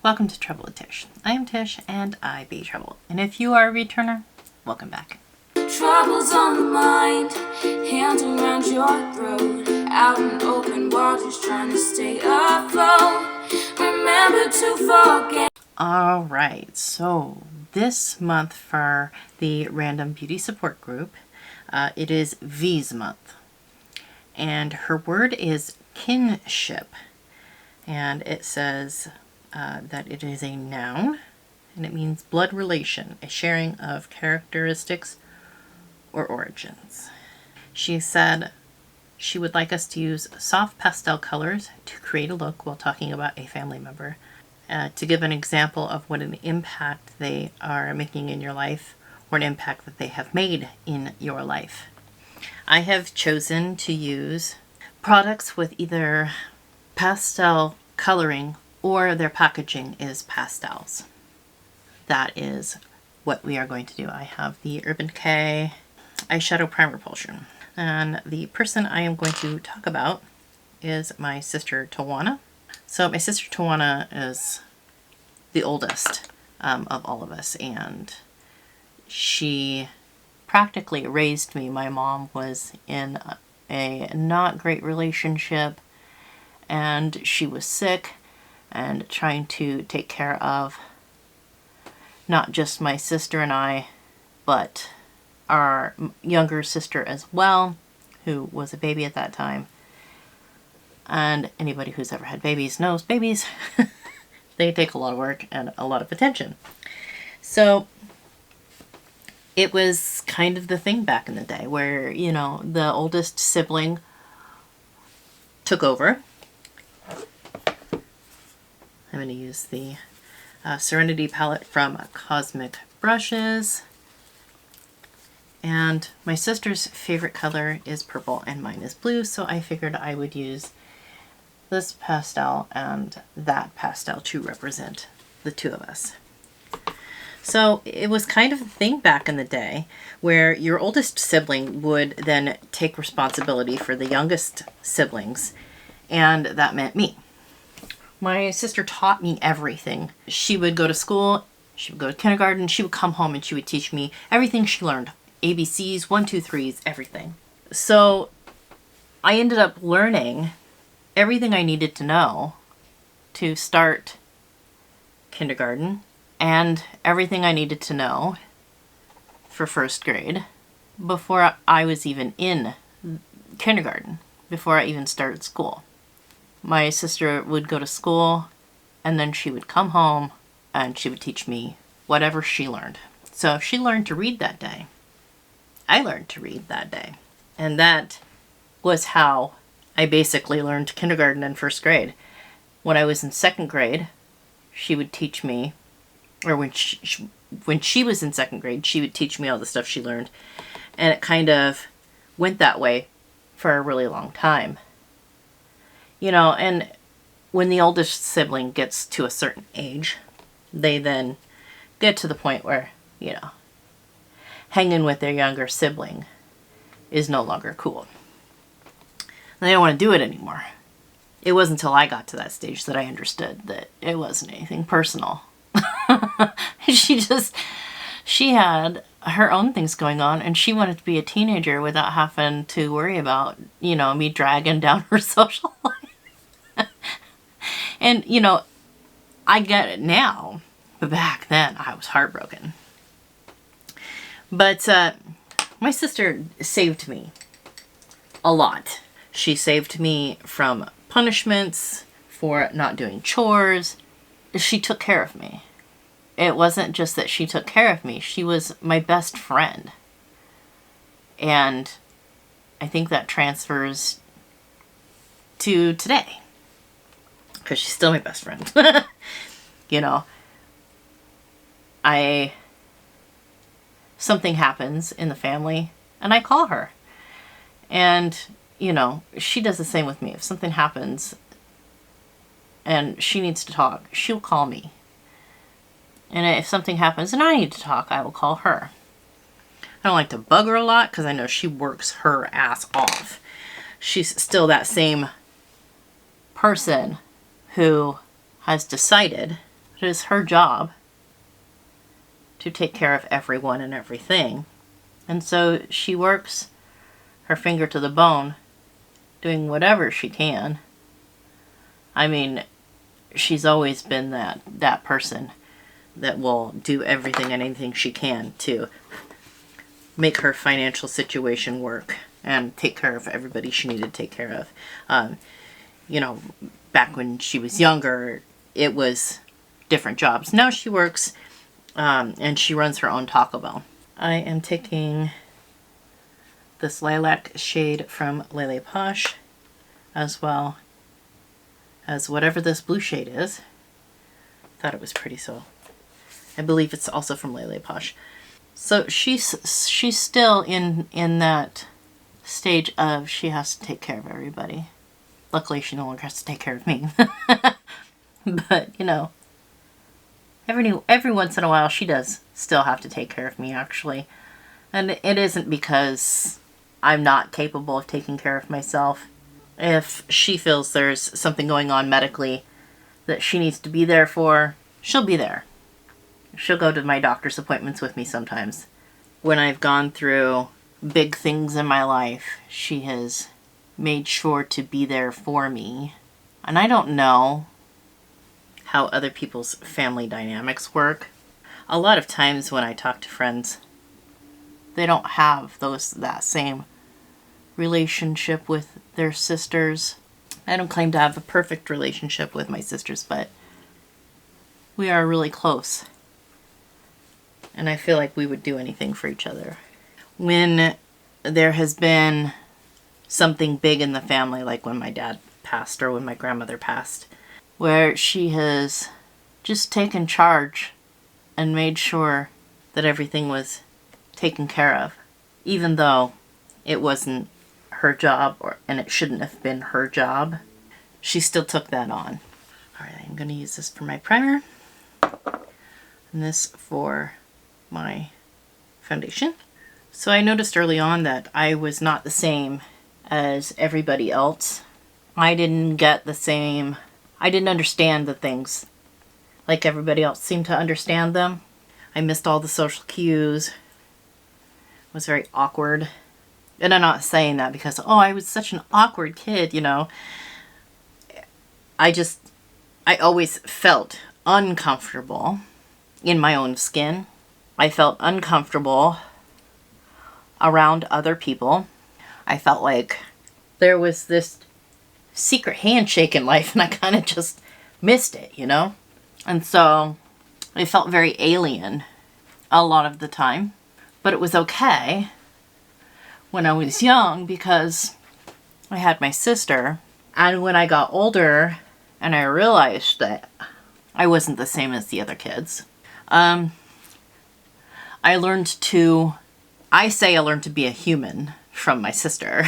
Welcome to Trouble with Tish. I am Tish and I be trouble. And if you are a returner, welcome back. Troubles on the mind, hands around your throat, out in open waters trying to stay afloat. Remember to forget. Alright, so this month for the Random Beauty Support Group, it is V's month. And her word is kinship. And it says that it is a noun, and it means blood relation, a sharing of characteristics or origins. She said she would like us to use soft pastel colors to create a look while talking about a family member, to give an example of what an impact they are making in your life or an impact that they have made in your life. I have chosen to use products with either pastel coloring or their packaging is pastels. That is what we are going to do. I have the Urban Decay eyeshadow primer potion, and the person I am going to talk about is my sister Tawana. So my sister Tawana is the oldest of all of us, and she practically raised me. My mom was in a not great relationship, and she was sick and trying to take care of not just my sister and I, but our younger sister as well, who was a baby at that time. And anybody who's ever had babies knows babies, they take a lot of work and a lot of attention. So it was kind of the thing back in the day where, you know, the oldest sibling took over. I'm going to use the Serenity palette from Cosmic Brushes. And my sister's favorite color is purple and mine is blue, so I figured I would use this pastel and that pastel to represent the two of us. So it was kind of a thing back in the day where your oldest sibling would then take responsibility for the youngest siblings, and that meant me. My sister taught me everything. She would go to school, she would go to kindergarten, she would come home and she would teach me everything she learned. ABCs, 1, 2, 3s, everything. So I ended up learning everything I needed to know to start kindergarten and everything I needed to know for first grade before I was even in kindergarten, before I even started school. My sister would go to school and then she would come home and she would teach me whatever she learned. So if she learned to read that day, I learned to read that day. And that was how I basically learned kindergarten and first grade. When I was in second grade, she would teach me, or when she was in second grade, she would teach me all the stuff she learned. And it kind of went that way for a really long time. You know, and when the oldest sibling gets to a certain age, they then get to the point where, you know, hanging with their younger sibling is no longer cool. They don't want to do it anymore. It wasn't until I got to that stage that I understood that it wasn't anything personal. She had her own things going on, and she wanted to be a teenager without having to worry about, you know, me dragging down her social life. And, you know, I get it now, but back then I was heartbroken. But my sister saved me a lot. She saved me from punishments for not doing chores. She took care of me. It wasn't just that she took care of me. She was my best friend. And I think that transfers to today, because she's still my best friend. You know, something happens in the family and I call her. And, you know, she does the same with me. If something happens and she needs to talk, she'll call me. And if something happens and I need to talk, I will call her. I don't like to bug her a lot because I know she works her ass off. She's still that same person who has decided It is her job to take care of everyone and everything. And so she works her finger to the bone, doing whatever she can. I mean, she's always been that person that will do everything and anything she can to make her financial situation work and take care of everybody she needed to take care of. You know, back when she was younger, it was different jobs. Now she works and she runs her own Taco Bell. I am taking this lilac shade from Lele Posh, as well as whatever this blue shade is. Thought it was pretty, so I believe it's also from Lele Posh. So she's still in that stage of she has to take care of everybody. Luckily, she no longer has to take care of me. But, you know, every once in a while, she does still have to take care of me, actually. And it isn't because I'm not capable of taking care of myself. If she feels there's something going on medically that she needs to be there for, she'll be there. She'll go to my doctor's appointments with me sometimes. When I've gone through big things in my life, she has made sure to be there for me. And I don't know how other people's family dynamics work. A lot of times when I talk to friends, they don't have that same relationship with their sisters. I don't claim to have a perfect relationship with my sisters, but we are really close. And I feel like we would do anything for each other. When there has been something big in the family, like when my dad passed or when my grandmother passed, where she has just taken charge and made sure that everything was taken care of, even though it wasn't her job and it shouldn't have been her job, she still took that on. All right, I'm going to use this for my primer and this for my foundation. So I noticed early on that I was not the same as everybody else. I didn't understand the things like everybody else seemed to understand them. I missed all the social cues. Was very awkward. And I'm not saying that because, oh, I was such an awkward kid, you know. I always felt uncomfortable in my own skin. I felt uncomfortable around other people. I felt like there was this secret handshake in life and I kind of just missed it, you know? And so it felt very alien a lot of the time. But it was okay when I was young because I had my sister. And when I got older and I realized that I wasn't the same as the other kids, I learned to be a human from my sister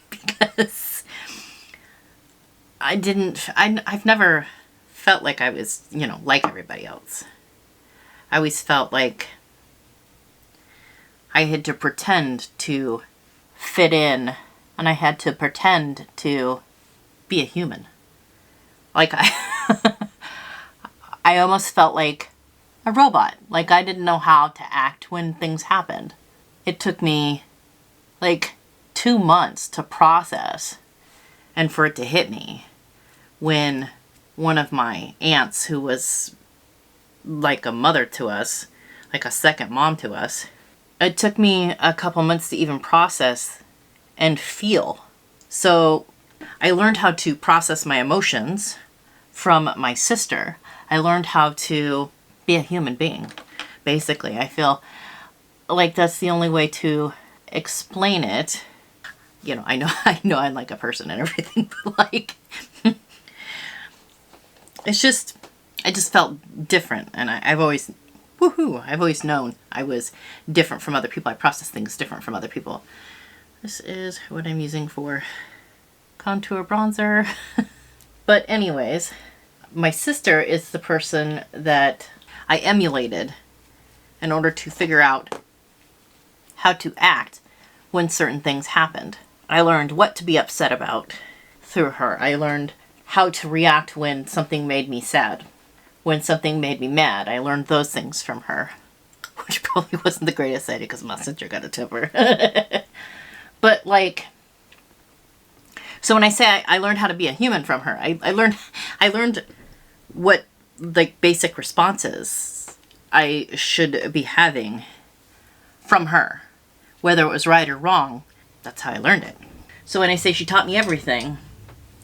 because I've never felt like I was, you know, like everybody else. I always felt like I had to pretend to fit in and I had to pretend to be a human. Like I almost felt like a robot. Like I didn't know how to act when things happened. It took me like 2 months to process and for it to hit me when one of my aunts, who was like a mother to us, like a second mom to us, it took me a couple months to even process and feel. So I learned how to process my emotions from my sister. I learned how to be a human being, basically. I feel like that's the only way to explain it. You know, I know I'm like a person and everything, but like, I just felt different. And I've always known I was different from other people. I process things different from other people. This is what I'm using for contour bronzer. But anyways, my sister is the person that I emulated in order to figure out how to act when certain things happened. I learned what to be upset about through her. I learned how to react when something made me sad, when something made me mad. I learned those things from her, which probably wasn't the greatest idea because my sister got a temper. But like, so when I say I learned how to be a human from her, I learned what like basic responses I should be having from her, whether it was right or wrong. That's how I learned it. So when I say she taught me everything,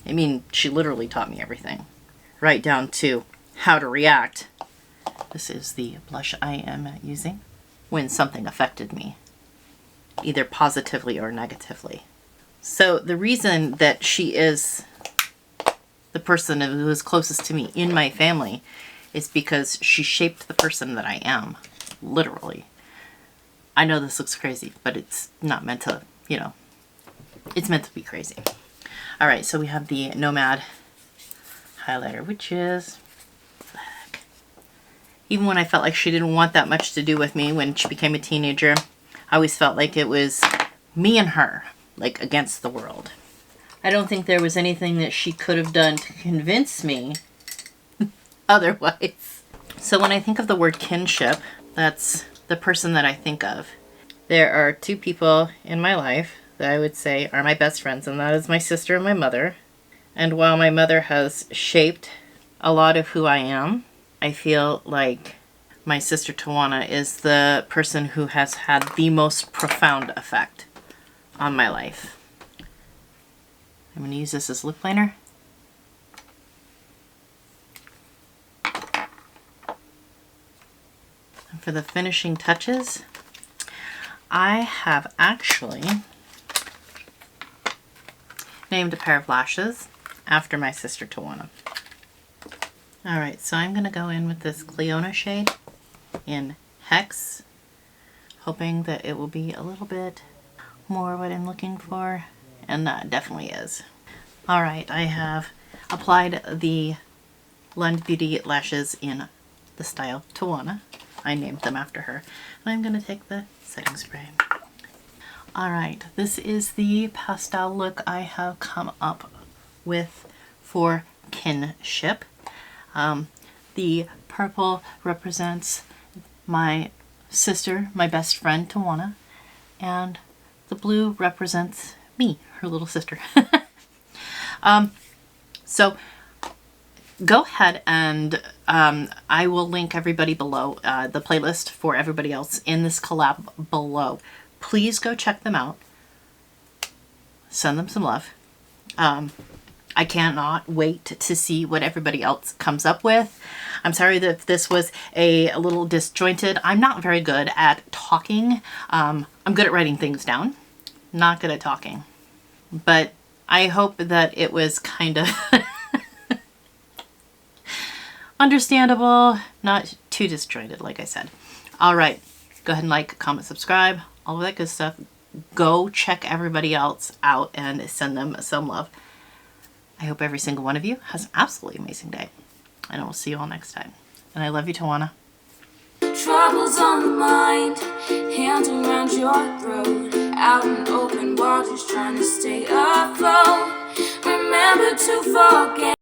I mean she literally taught me everything, right down to how to react. This is the blush I am using when something affected me, either positively or negatively. So the reason that she is the person who is closest to me in my family is because she shaped the person that I am, literally. I know this looks crazy, but it's not meant to, you know, it's meant to be crazy. All right, so we have the Nomad highlighter, which is black. Even when I felt like she didn't want that much to do with me when she became a teenager, I always felt like it was me and her, like against the world. I don't think there was anything that she could have done to convince me otherwise. So when I think of the word kinship, that's the person that I think of. There are two people in my life that I would say are my best friends, and that is my sister and my mother. And while my mother has shaped a lot of who I am, I feel like my sister Tawana is the person who has had the most profound effect on my life. I'm going to use this as lip liner. And for the finishing touches, I have actually named a pair of lashes after my sister Tawana. Alright, so I'm going to go in with this Cleona shade in Hex, hoping that it will be a little bit more what I'm looking for, and that definitely is. Alright, I have applied the Lund Beauty lashes in the style Tawana. I named them after her. And I'm going to take the setting spray. Alright, this is the pastel look I have come up with for Kinship. The purple represents my sister, my best friend Tawana, and the blue represents me, her little sister. So go ahead and I will link everybody below, the playlist for everybody else in this collab below. Please go check them out. Send them some love. I cannot wait to see what everybody else comes up with. I'm sorry that if this was a little disjointed. I'm not very good at talking. I'm good at writing things down. Not good at talking. But I hope that it was kind of understandable, not too disjointed, like I said. All right, go ahead and like, comment, subscribe, all of that good stuff. Go check everybody else out and send them some love. I hope every single one of you has an absolutely amazing day, and I will see you all next time. And I love you, Tawana. Troubles on the mind, hands around your throat, out in open waters trying to stay afloat. Remember to forget.